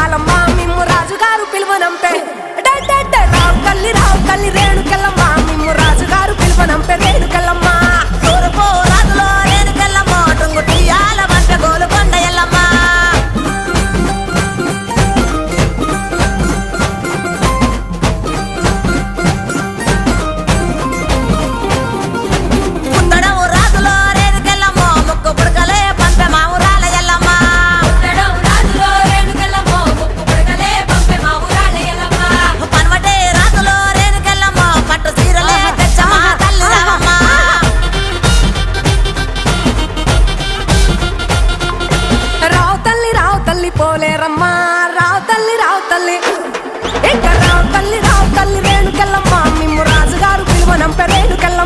తుయ్యాలమ్మ మిమ్ము రాజుగారు పిలువనంపే రావు తల్లి రేణుకెళ్ళమ్మ మిమ్ము రాజుగారు పిలువనంపే రేణుకెళ్ళమ్మ తూర్పు రాజులో రేణుకెళ్ళమ్మ టుంగు తుయ్యాల వంట గోలుకొండ ఎల్లమ్మ పుత్తడము రాజులో రేణుకెళ్ళమ్మ ముక్కు పుడకలే పంపె మా ఊరాల ఎల్లమ్మ పనవటే రాజులో రేణుకెళ్ళమ్మ పట్టు చీరలే తెచ్చమ్మ తల్లి రావమ్మ రావు తల్లి పోలేరమ్మ రావు తల్లి ఇంకా రావు తల్లి రేణుకెళ్ళమ్మ మిమ్ము రాజుగారు పిలువనంపే రేణుకెళ్ళమ్మ